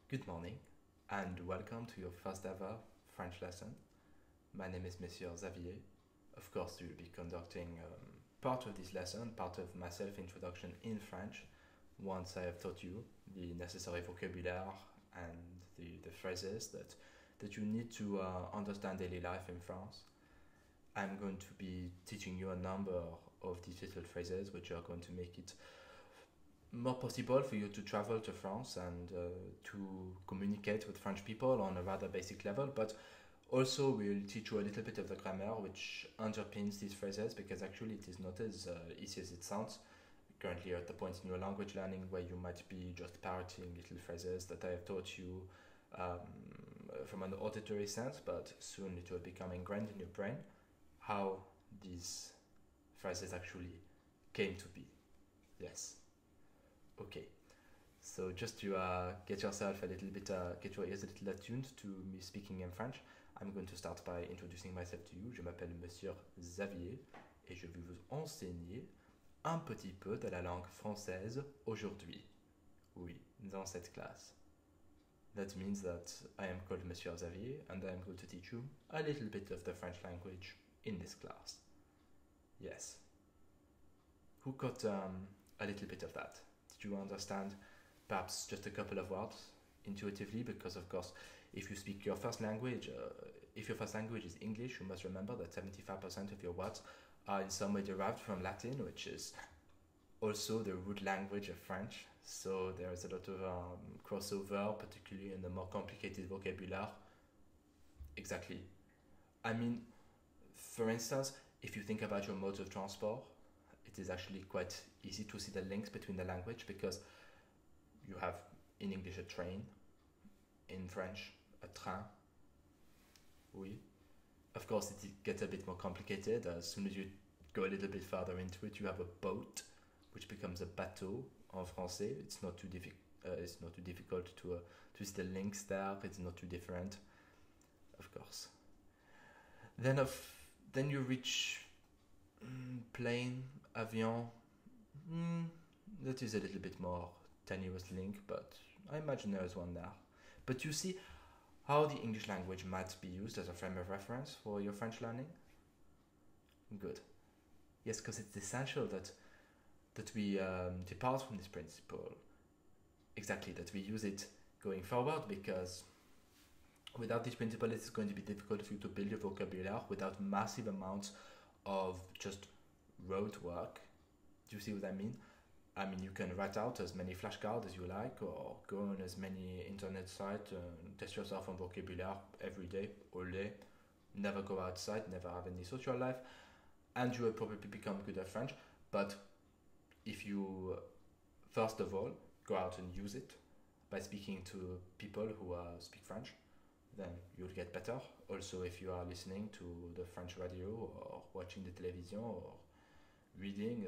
Good morning, and welcome to your first ever French lesson. My name is Monsieur Xavier. Of course, you'll be conducting part of this lesson, part of my self-introduction in French, once I have taught you the necessary vocabulary and the phrases that you need to understand daily life in France. I'm going to be teaching you a number of digital phrases which are going to make it more possible for you to travel to France and to communicate with French people on a rather basic level, but also we'll teach you a little bit of the grammar which underpins these phrases, because actually it is not as easy as it sounds. Currently you're at the point in your language learning where you might be just parroting little phrases that I have taught you um, from an auditory sense, but soon it will become ingrained in your brain how these phrases actually came to be. Yes. Okay, so just to get yourself a little bit, get your ears a little attuned to me speaking in French, I'm going to start by introducing myself to you. Je m'appelle Monsieur Xavier et je vais vous enseigner un petit peu de la langue française aujourd'hui. Oui, dans cette classe. That means that I am called Monsieur Xavier and I am going to teach you a little bit of the French language in this class. Yes. Who got a little bit of that? Did you understand perhaps just a couple of words intuitively? Because of course, if you speak your first language, if your first language is English, you must remember that 75% of your words are in some way derived from Latin, which is also the root language of French. So there is a lot of crossover, particularly in the more complicated vocabulary. Exactly. I mean, for instance, if you think about your modes of transport, it is actually quite easy to see the links between the language, because you have in English a train, in French a train. Oui. Of course, it gets a bit more complicated. As soon as you go a little bit further into it, you have a boat, which becomes a bateau en français. It's not too difficult to see the links there. It's not too different, of course. Then you reach plane, avion. That is a little bit more tenuous link, but I imagine there is one there. But you see how the English language might be used as a frame of reference for your French learning? Good. Yes, because it's essential that we depart from this principle. Exactly, that we use it going forward, because without this principle it is going to be difficult for you to build your vocabulary without massive amounts of just rote work. Do you see what I mean? I mean, you can write out as many flashcards as you like, or go on as many internet sites, test yourself on vocabulary every day, all day, never go outside, never have any social life, and you will probably become good at French. But if you, first of all, go out and use it by speaking to people who speak French, then you'll get better. Also, if you are listening to the French radio or watching the television or reading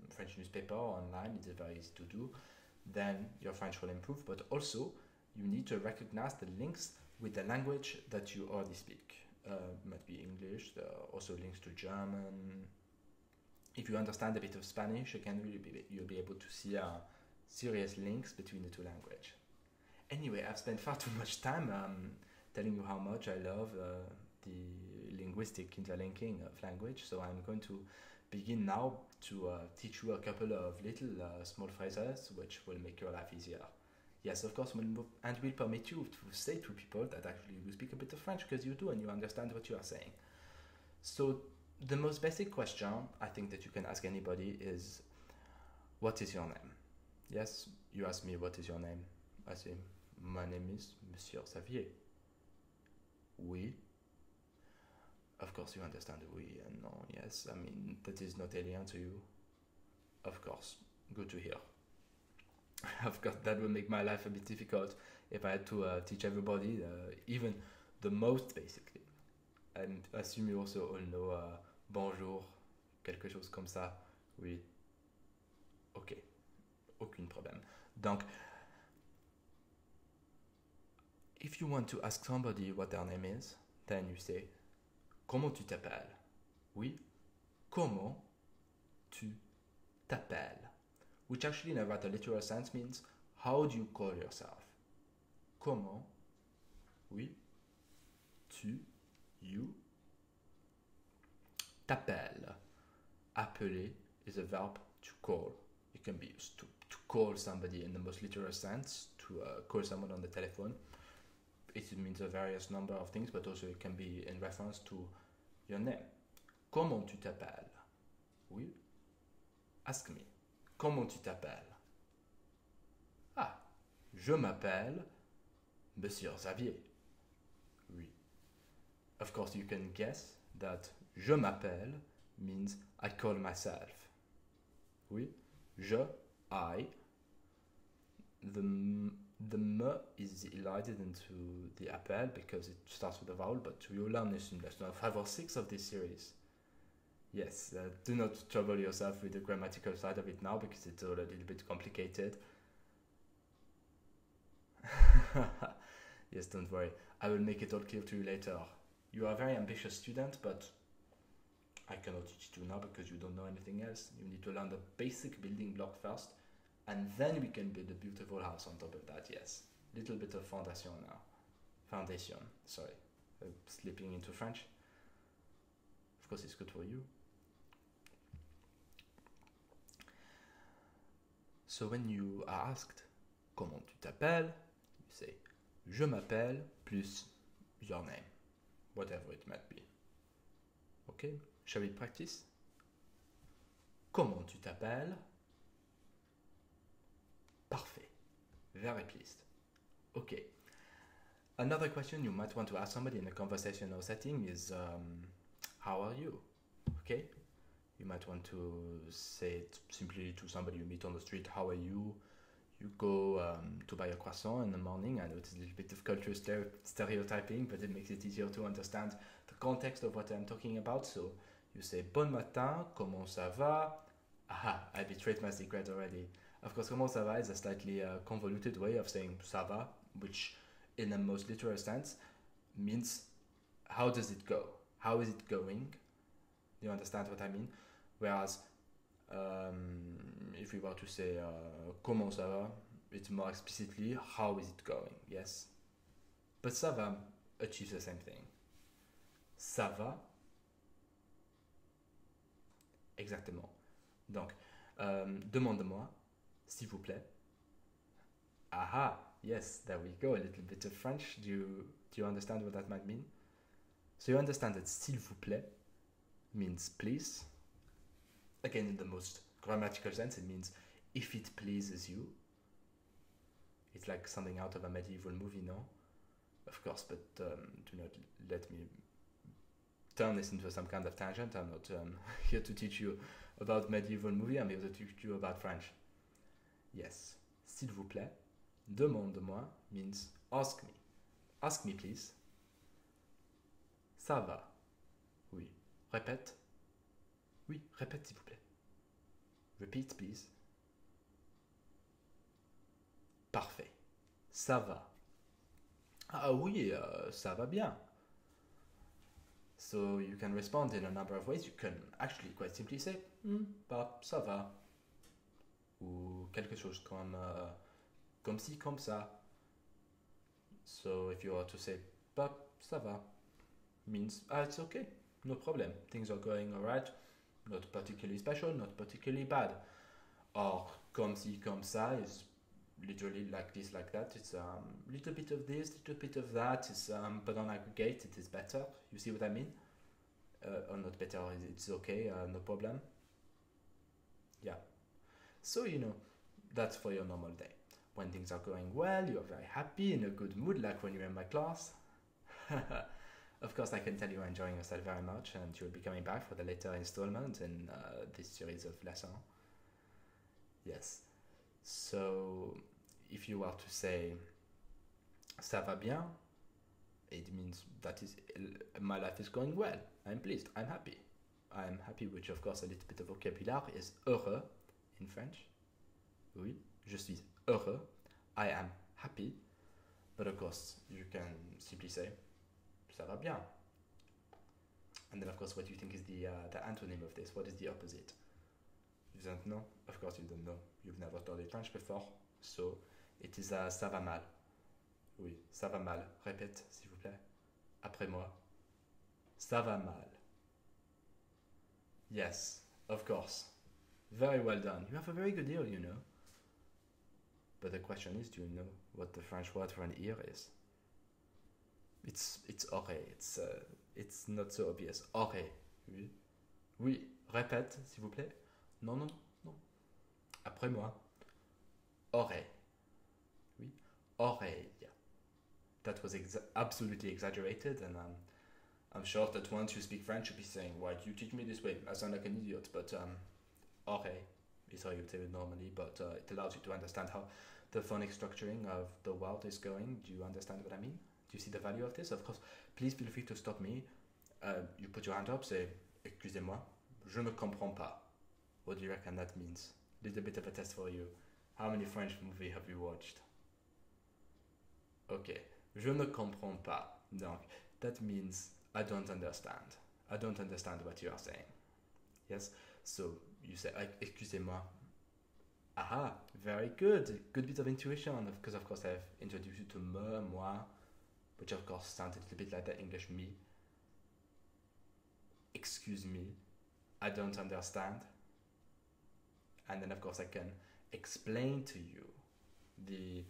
French newspaper online, it is very easy to do, then your French will improve. But also, you need to recognize the links with the language that you already speak. Might be English, there are also links to German. If you understand a bit of Spanish, you'll be able to see serious links between the two languages. Anyway, I've spent far too much time telling you how much I love the linguistic interlinking of language, so I'm going to begin now to teach you a couple of little small phrases which will make your life easier. Yes, of course, and will permit you to say to people that actually you speak a bit of French, because you do and you understand what you are saying. So the most basic question I think that you can ask anybody is, what is your name? Yes, you ask me, what is your name? I say, my name is Monsieur Xavier. Oui. Of course you understand oui and no, yes. I mean, that is not alien to you. Of course, good to hear. Of course, that would make my life a bit difficult if I had to teach everybody, even the most basic thing. And I assume you also all know bonjour, quelque chose comme ça. Oui. Ok. Aucun problème. Donc, if you want to ask somebody what their name is, then you say, comment tu t'appelles? Oui, comment tu t'appelles? Which actually in a rather literal sense means, how do you call yourself? Comment, oui, tu, you, t'appelles. Appeler is a verb to call. It can be used to call somebody in the most literal sense, to call someone on the telephone. It means a various number of things, but also it can be in reference to your name. Comment tu t'appelles? Oui. Ask me. Comment tu t'appelles? Ah, je m'appelle Monsieur Xavier. Oui. Of course, you can guess that je m'appelle means I call myself. Oui. Je, I. The m is elided into the appel because it starts with a vowel, but you'll learn this in lesson 5 or 6 of this series. Yes, do not trouble yourself with the grammatical side of it now because it's all a little bit complicated. Yes, don't worry. I will make it all clear to you later. You are a very ambitious student, but I cannot teach you now because you don't know anything else. You need to learn the basic building block first, and then we can build a beautiful house on top of that, yes. Little bit of foundation now. Foundation, sorry. Slipping into French. Of course, it's good for you. So when you are asked, comment tu t'appelles? You say, je m'appelle plus your name, whatever it might be. Okay, shall we practice? Comment tu t'appelles? Parfait. Very pleased. Okay. Another question you might want to ask somebody in a conversational setting is, how are you? Okay? You might want to say it simply to somebody you meet on the street, how are you? You go to buy a croissant in the morning. I know it's a little bit of cultural stereotyping, but it makes it easier to understand the context of what I'm talking about. So you say, bon matin, comment ça va? Aha, I betrayed my secret already. Of course, comment ça va is a slightly convoluted way of saying ça va, which in the most literal sense means how does it go? How is it going? Do you understand what I mean? Whereas if we were to say comment ça va, it's more explicitly how is it going, yes? But ça va achieves the same thing. Ça va, exactement. Donc, demande-moi, s'il vous plaît. Aha, yes, there we go, a little bit of French. Do you understand what that might mean? So you understand that s'il vous plaît means please. Again, in the most grammatical sense, it means if it pleases you. It's like something out of a medieval movie, no? Of course, but do not let me turn this into some kind of tangent. I'm not here to teach you about medieval movie, I'm here to teach you about French. Yes, s'il vous plaît, demande-moi means ask me. Ask me, please. Ça va. Oui. Répète. Oui, répète s'il vous plaît. Repeat, please. Parfait. Ça va. Ah oui, ça va bien. So you can respond in a number of ways. You can actually quite simply say, bah, ça va. Ou quelque chose comme ci, comme ça. So if you are to say, bah, ça va, means, it's okay, no problem. Things are going alright. Not particularly special, not particularly bad. Or comme ci, comme ça is literally like this, like that. It's a little bit of this, little bit of that. It's but on aggregate, it is better. You see what I mean? Or not better, it's okay, no problem. Yeah. So, that's for your normal day. When things are going well, you're very happy, in a good mood, like when you're in my class. Of course, I can tell you're enjoying yourself very much, and you'll be coming back for the later installment in this series of lessons. Yes. So, if you were to say ça va bien, it means that is my life is going well. I'm pleased. I'm happy. I'm happy, which of course a little bit of vocabulary is heureux in French. Oui, je suis heureux. I am happy. But of course, you can simply say ça va bien. And then of course, what do you think is the antonym of this? What is the opposite? You don't know? Of course you don't know. You've never studied French before. So it is ça va mal. Oui, ça va mal. Répète, s'il vous plaît. Après moi. Ça va mal. Yes, of course. Very well done. You have a very good ear, you know. But the question is, do you know what the French word for an ear is? It's oreille. It's not so obvious. Oreille. Oui. Oui. Répète, s'il vous plaît. Non, non, non. Après moi. Oreille. Oui. Oreille. That was absolutely exaggerated, and I'm sure that once you speak French, you'll be saying, "Why do you teach me this way? I sound like an idiot." But oreille is how you say it normally, but it allows you to understand how the phonic structuring of the word is going. Do you understand what I mean? Do you see the value of this? Of course, please feel free to stop me. You put your hand up, say, "Excusez-moi, je ne comprends pas." What do you reckon that means? Little bit of a test for you. How many French movies have you watched? Okay, je ne comprends pas. Donc, that means I don't understand. I don't understand what you are saying. Yes? So, you say, excusez-moi. Aha, very good. Good bit of intuition, because of course I've introduced you to me, moi, which of course sounds a little bit like the English me. Excuse me, I don't understand. And then of course I can explain to you the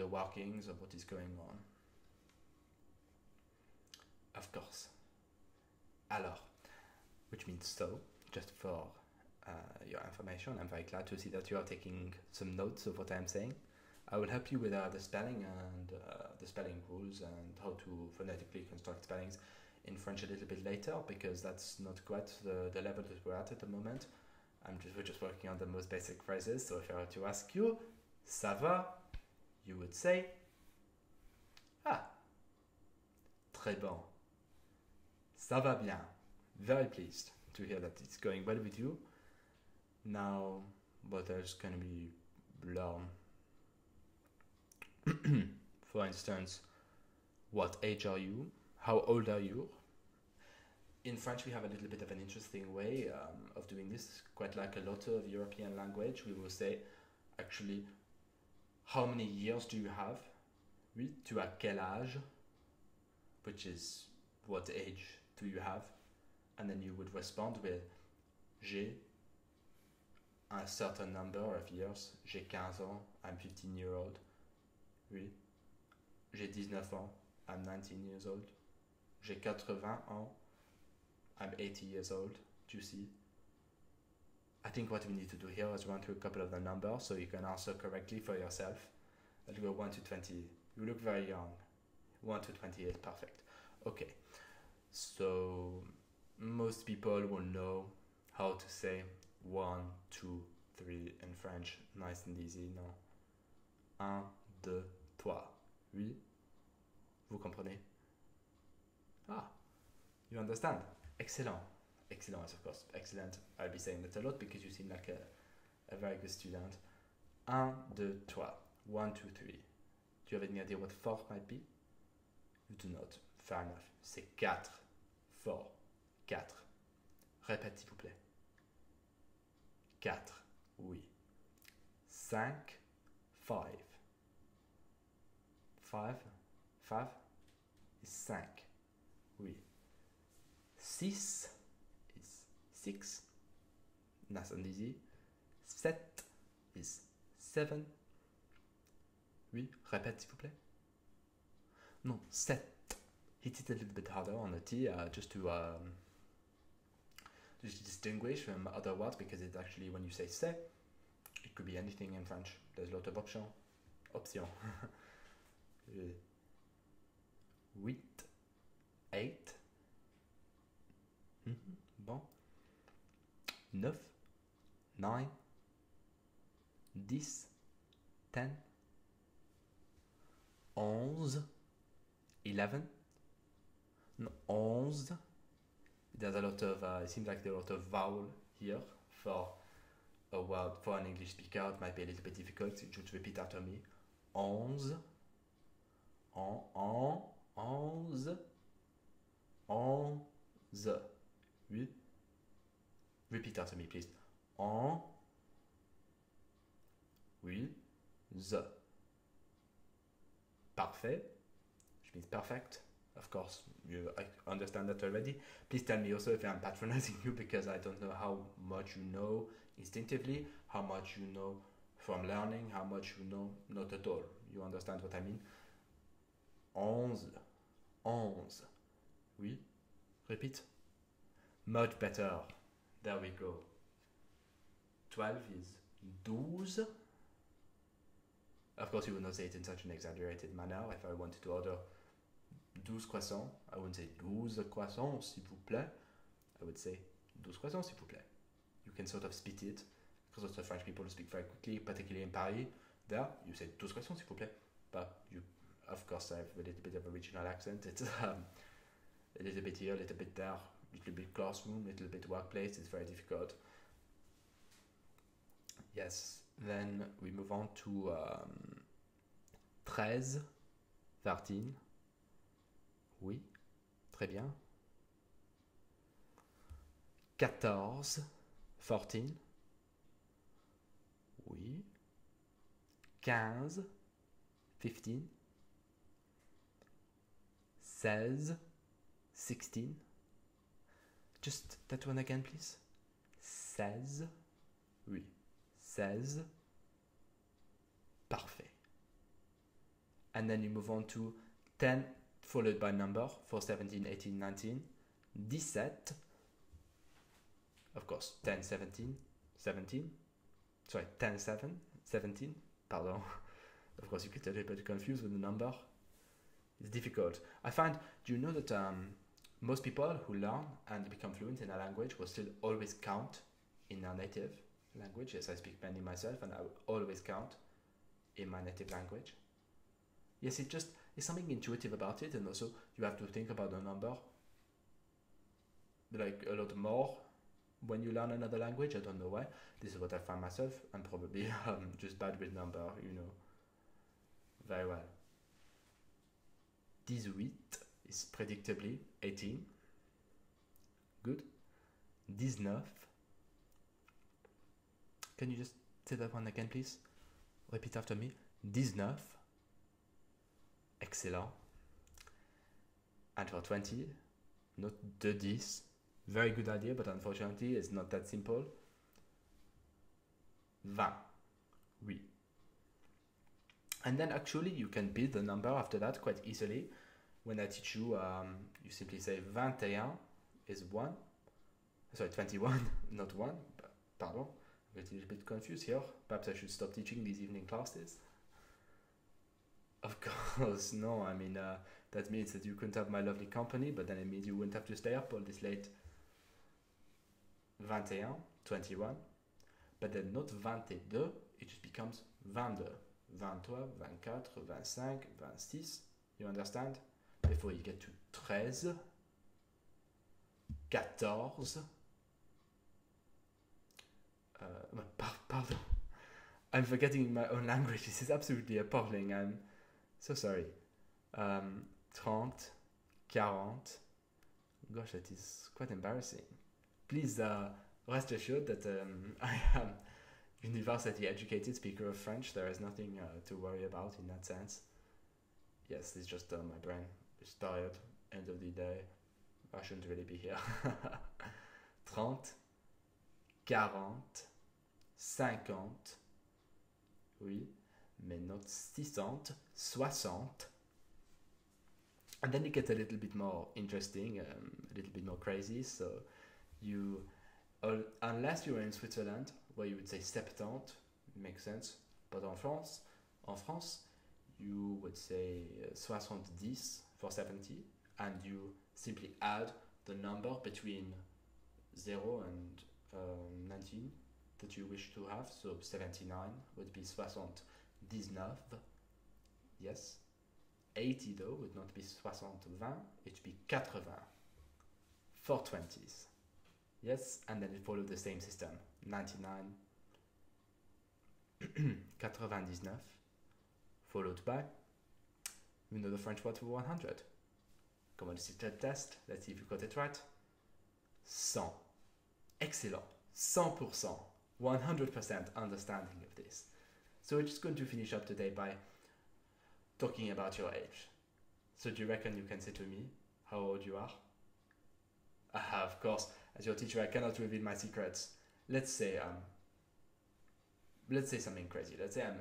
workings of what is going on. Of course. Alors, which means so, just for your information, I'm very glad to see that you are taking some notes of what I'm saying. I will help you with the spelling and the spelling rules and how to phonetically construct spellings in French a little bit later, because that's not quite the level that we're at the moment. We're just working on the most basic phrases. So if I were to ask you, ça va, you would say, ah, très bon, ça va bien. Very pleased to hear that it's going well with you. Now, what else can we learn? For instance, what age are you? How old are you? In French, we have a little bit of an interesting way of doing this. Quite like a lot of European language, we will say, actually, how many years do you have? Oui, tu as quel âge? Which is, what age do you have? And then you would respond with, j'ai a certain number of years. J'ai 15 ans, I'm 15-year-old. Oui. J'ai 19 ans, I'm 19 years old. J'ai 80 ans, I'm 80 years old. Do you see? I think what we need to do here is run through a couple of the numbers so you can answer correctly for yourself. I'll go 1 to 20. You look very young. 1 to 20 is perfect. Okay. So most people will know how to say 1, 2, 3 in French. Nice and easy, no? 1, 2, 3. Oui? Vous comprenez? Ah, you understand? Excellent. Excellent, of course. Excellent. I'll be saying that a lot because you seem like a very good student. 1, 2, 3. 1, 2, 3. Do you have any idea what 4 might be? You do not. Fair enough. C'est 4. 4. 4. Répète, s'il vous plaît. 4. Oui. 5. 5. 5. 5 is 5. Oui. 6 is 6. Nice and easy. 7 is 7. Oui, répète s'il vous plaît. Non, 7. Hit it a little bit harder on the T just to distinguish from other words, because it's actually, when you say c'est, it could be anything in French. There's a lot of options. 8, 8. Bon. 9, 9, 10, 10, 11, 11. No, 11. There's a lot of, it seems like there are a lot of vowel here for a word. For an English speaker, it might be a little bit difficult. So just repeat after me. 11, 11, 11. Oui. Repeat after me, please. En. Oui. Z. parfait, which means perfect. Of course, you understand that already. Please tell me also if I'm patronizing you, because I don't know how much you know instinctively, how much you know from learning, how much you know not at all. You understand what I mean? 11. 11. Oui. Repeat. Much better. There we go. 12 is 12. Of course, you would not say it in such an exaggerated manner. If I wanted to order 12 croissants, I wouldn't say 12 croissants, s'il vous plaît. I would say 12 croissants, s'il vous plaît. You can sort of split it, because of the French people who speak very quickly, particularly in Paris. There, you say 12 croissants, s'il vous plaît. But you, of course, I have a little bit of a regional accent. It's a little bit here, a little bit there, a little bit classroom, a little bit workplace. It's very difficult. Yes, then we move on to 13, 13. Oui, très bien. 14, 14. Oui. 15, 15. 16, 16. Just that one again, please. 16. Oui. 16. Parfait. And then you move on to 10, followed by number for 17, 18, 19. 17. Of course, 10, 17, 17. Sorry, 10, 7, 17. Pardon. Of course, you get a little bit confused with the number. It's difficult. I find, do you know that most people who learn and become fluent in a language will still always count in their native language? Yes, I speak mainly myself, and I will always count in my native language. Yes, it's something intuitive about it, and also you have to think about the number like a lot more when you learn another language. I don't know why. This is what I find myself. I'm probably just bad with number, you know. Very well. 18 is predictably 18. Good. 19. Can you just say that one again, please? Repeat after me. 19. Excellent. And for 20, not de 10. Very good idea, but unfortunately, it's not that simple. 20. Oui. And then actually, you can build the number after that quite easily. When I teach you, you simply say 21 is 1. Sorry, 21, not 1. Pardon, I'm getting a bit confused here. Perhaps I should stop teaching these evening classes. Of course, no. I mean, that means that you couldn't have my lovely company, but then it means you wouldn't have to stay up all this late. 21, 21. But then not 22, it just becomes 22. 23, 24, 25, 26. You understand? Before you get to 13, 14. Pardon. I'm forgetting my own language. This is absolutely appalling. I'm so sorry. 30, 40. Gosh, that is quite embarrassing. Please rest assured that I am university educated speaker of French. There is nothing to worry about in that sense. Yes, it's just my brain is tired. End of the day. I shouldn't really be here. 30, 40, 50. Oui, mais not 60, 60. And then it gets a little bit more interesting, a little bit more crazy. So you, unless you're in Switzerland, where you would say 70, makes sense. But en France, you would say 70 for 70, and you simply add the number between 0 and 19 that you wish to have. So 79 would be 79. Yes. 80 though would not be 60, 20, it would be 80 for 20s. Yes, and then it followed the same system. 99, 99, followed by, you know the French word for 100. Come on, secret test. Let's see if you got it right. 100. Excellent. 100%. 100% understanding of this. So we're just going to finish up today by talking about your age. So do you reckon you can say to me how old you are? Of course, as your teacher, I cannot reveal my secrets. Let's say something crazy. Let's say I'm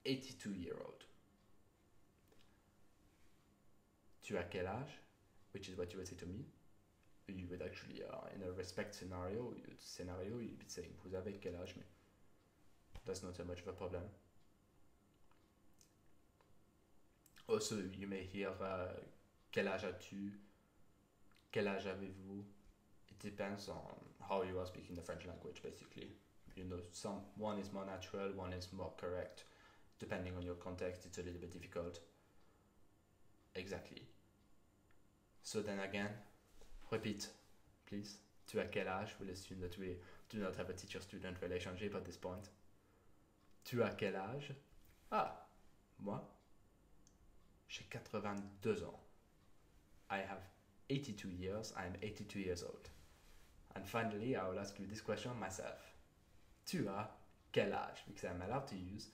82-year-old. Tu as quel âge? Which is what you would say to me. You would actually, in a respect scenario, you'd be saying, vous avez quel âge? Mais that's not so much of a problem. Also, you may hear, quel âge as-tu? Quel âge avez-vous? It depends on how you are speaking the French language, basically. You know, one is more natural, one is more correct. Depending on your context, it's a little bit difficult. Exactly. So then again, repeat, please. Tu as quel âge? We'll assume that we do not have a teacher-student relationship at this point. Tu as quel âge? Ah, moi, j'ai 82 ans. I have 82 years. I am 82 years old. And finally, I will ask you this question myself. Tu as quel âge? Because I'm allowed to use.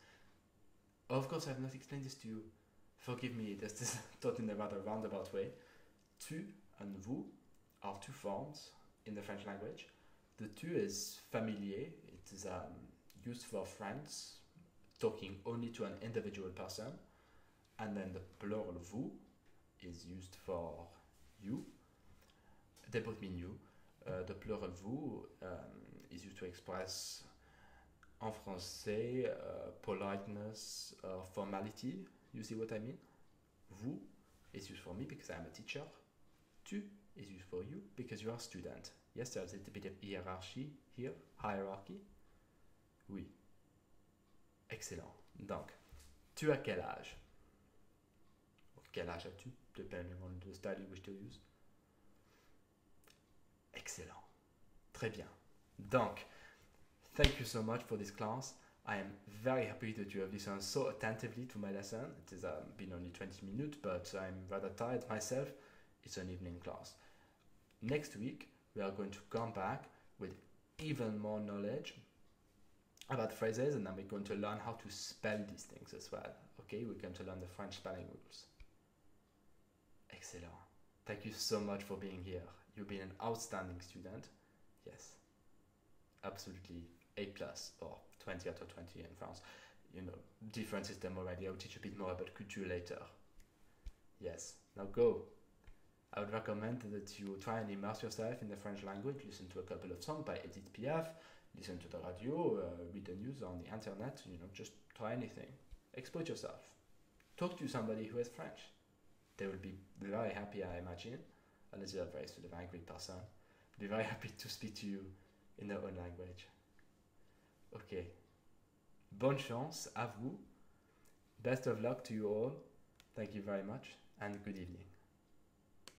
Of course, I have not explained this to you. Forgive me, this is taught in a rather roundabout way. Tu and vous are two forms in the French language. The tu is familier. It is used for friends, talking only to an individual person. And then the plural vous is used for you. They both mean you. The plural vous is used to express en français politeness or formality. You see what I mean? Vous is used for me because I'm a teacher. Tu is used for you because you are a student. Yes, there's a bit of hierarchy here. Hierarchy. Oui. Excellent. Donc, tu as quel âge? Quel âge as-tu? Depending on the style you wish to use. Excellent. Très bien. Donc, thank you so much for this class. I am very happy that you have listened so attentively to my lesson. It has been only 20 minutes, but I'm rather tired myself. It's an evening class. Next week, we are going to come back with even more knowledge about phrases, and then we're going to learn how to spell these things as well. Okay, we're going to learn the French spelling rules. Excellent. Thank you so much for being here. You've been an outstanding student. Yes, absolutely A+, or 20 out of 20 in France. You know, different system already. I'll teach a bit more about culture later. Yes, now go. I would recommend that you try and immerse yourself in the French language, listen to a couple of songs by Edith Piaf, listen to the radio, read the news on the internet, you know, just try anything. Expose yourself. Talk to somebody who is French. They will be very happy, I imagine, unless you're a very sort of angry person. Be very happy to speak to you in their own language. Okay. Bonne chance à vous. Best of luck to you all. Thank you very much and good evening.